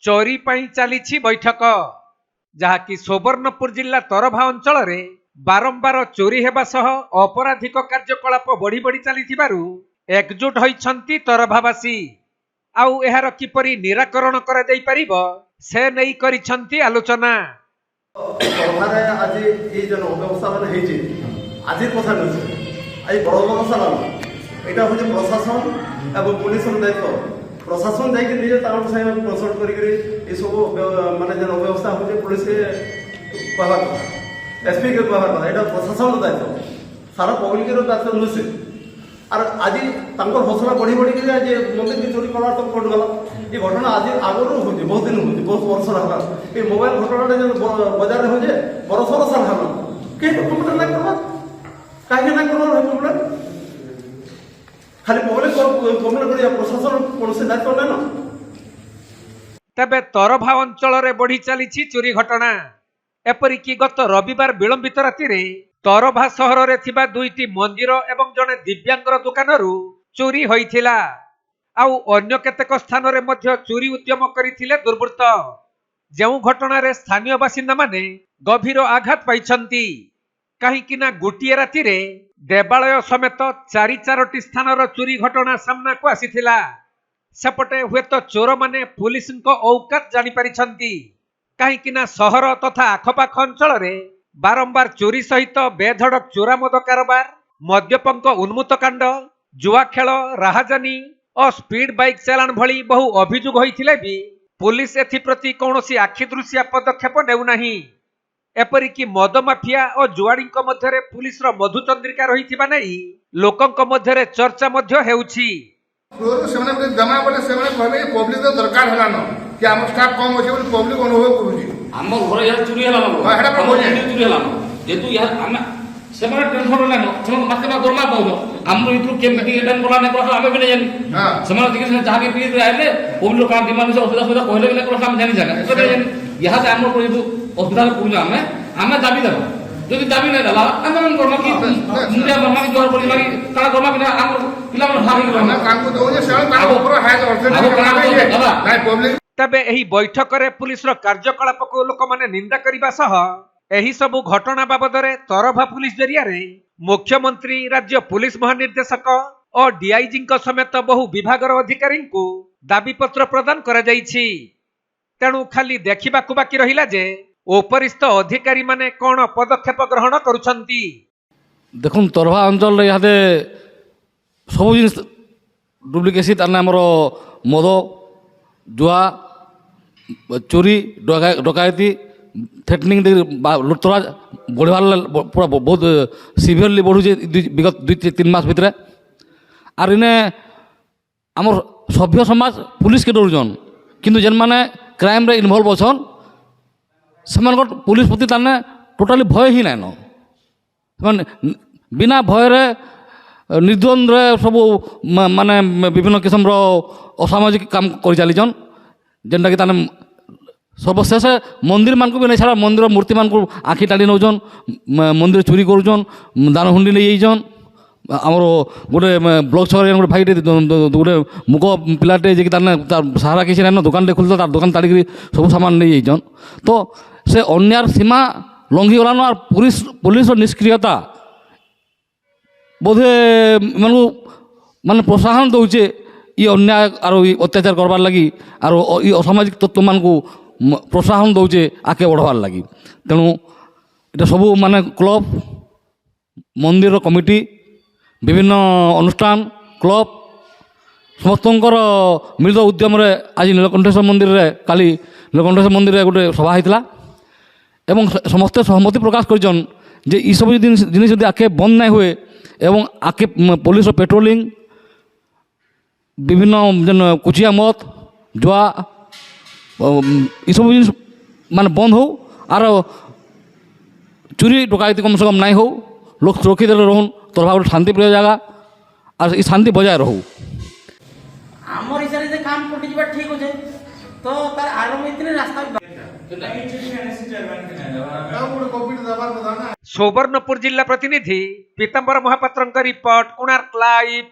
चोरी पाई चली बैठक जहाँकि सुवर्णपुर जिला तरभा अंचल रे बारंबार चोरी हेबा सह अपराधिक कार्यकलाप बढ़ी बढ़ी चली एकजुट होइछंती तरभावासी आउ एहार किपरि निराकरण करा जाई परिबो से नै करिछंती आलोचना। तरभारे आज ए जन व्यवस्था माने हेछि आजिर कथा नै आई बड़ समस्या ना एटा होजे प्रशासन एवं पुलिस दायित्व प्रशासन जाइए निजे तार से कंसल्ट करी ये सब माने जन व्यवस्था होजे पुलिस के कहवा कथा एसपी के कहवा कथा एटा प्रशासन दायित्व सारा पब्लिक रो दायित्व नुसे और आज तांकर हौसला बढ़ी बढ़ी के जे मंदिर की चोरी करवार तो कोट गला ये घटना आज आगरो होजे बहुत दिन होजे बहुत वर्ष रहला ये मोबाइल घटना जन बाजार रे होजे वर्ष वर्ष रहला के कंप्लेंट ना करबा काहे ना करबा कंप्लेंट खाली पब्लिक कंप्लेंट करिया प्रशासन कोनसे दायित्व नै न। तबे तरभा अंचल रे बढ़ी चली चोरी घटना एपरिकी गत रविवार विलंबित राति रे तरभा सहर रे थिबा दुईटी मंदिर एवं जने दिव्यांगर दुकानरू चोरी होइथिला आउ अन्य केतेक स्थान रे मध्य चोरी उद्यम करिथिले दुर्बृत्त जेउ घटना रे स्थानीय बासिंदा माने गभीर आघात पाइछंती काहेकि ना गोटिए राति रे देवालय समेत 4-4टी स्थान रो चोरी घटना सामना को आसीथिला सेपटे हुए तो चोर माने पुलिस को औकात जानी पारिछंती काहेकि ना सहर तथा आखपाख अंचल रे बारंबार चोरी सहित बेधड़क चोरामद कारोबार मद्यपंक उन्मुत कांड जुआ खेल राहाजानी और स्पीड बाइक चालान भली बहु अभियोग होइथिले भी पुलिस एथिप्रति कौनसी आखिदृशिया पदक्षेप नेउनाही एपरिकी मद माफिया और जुआड़ी मध्य पुलिस मधुचंद्रिका रही नहीं लोकों मध्य चर्चा हेउछि। पब्लिक दरकार है कि आम स्टाफ कम अच्छे पब्लिक अनुभव करुँच आम घर यहाँ चोरी है चोरी है जेतु यहाँ से टेंशन ना मासे दरमा पाऊन आम मीटिंग गला नहीं आम भी नहीं जानी से जहाँ पी आए पब्लिक क्या डिमांड असुविधा सुविधा कहले भी नहीं आम जानी जाना यहाँ से आम असुविधा पड़ू आम आम दाबी देव যদি দাবি নাই দালা আন্দোলন করব কি মুন্ডিয়া করব কি জোর করি লাগি কারা করব কি আম পিলা মানে হারি গলো না কাম তো যে সেল কাম উপর হায় অর্থনীতি নাই পব্লিক। तबे एही बैठक रे पुलिस रो कार्यकलाप को लोक माने निंदा करिबा सह एही सब घटना बाबद रे तरभा पुलिस जरिया रे मुख्यमंत्री राज्य पुलिस महानिर्देशक और डीआईजी समेत बहु विभाग अधिकारी को दाबी पत्र प्रदान करा जाइछि तेणु खाली देखिबाकू बाकी रहिला जे उपरिस्थ अधिकारी माने कौन पदक्षेप ग्रहण करुछंती। देखुन तरभा अंचल यहाँ सब जिन डुप्लिकेसी तार आमर मद जुआ चोरी डकायती थ्रेटनिंग लुटतरा बढ़वार पूरा बहुत सिवियरली बढ़ुचे विगत 2-3 मास भितर आर इने आमर सभ्य समाज पुलिस के डरुछन किंतु जेन माने क्राइम रे इनवॉल्व अछन सेमान पुलिस प्रति ताने टोटाली भय ही नाइन बिना भय रे निर्द्वंद सब माने विभिन्न किस्म असामाजिक काम कर चलीछन जेनटा कि ताने सर्वशेष मंदिर मान को भी नहीं छाड़ा मंदिर मूर्ति मान को आँखि टाणी नौन मंदिर चोरी करुन दान हुंडी नहीं जाइछन आमर गोटे ब्लॉक छे गोटे भाई गोटे मुख पिलाटे जे सहारा किसी ना दुकान खोलता तार दुकान ताड़ी सब सामान नहीं जाइछन तो से अन्यार सीमा लंघी गलान और पुलिस निष्क्रियता बोधे मानू माने प्रोत्साहन दौचे ये अन्याय और अत्याचार करवार लगी और ये असामाजिक तत्व मान को प्रोत्साहन दौचे आगे बढ़वार लगी तेणु ये सब माने क्लब मंदिर कमिटी विभिन्न अनुष्ठान क्लब समस्त मिलित उद्यम आज नीलकंठेश्वर मंदिर रे काली नीलकंठेश्वर मंदिर रे गोटे सभा होता एवं समस्ते सहमति प्रकाश कर ये सब जिनिस यदि आके बंद नहीं हुए एवं आके पुलिस पेट्रोलिंग विभिन्न जन कुचिया मत जुआ ये सब जिन मान बंद हो आर चोरी डकायती कम से कम नहीं हो लोग सुरक्षित रहन तरभा गोटे शांतिप्रिय जगह और शांति बजाय रहू आमर हिसाब से काम कोटी जबा ठीक हो जाए तो तार आरंभ इतने रास्ता सुवर्णपुर जिला प्रतिनिधि पीतांबर महापात्र रिपोर्ट कोणार्क लाइव।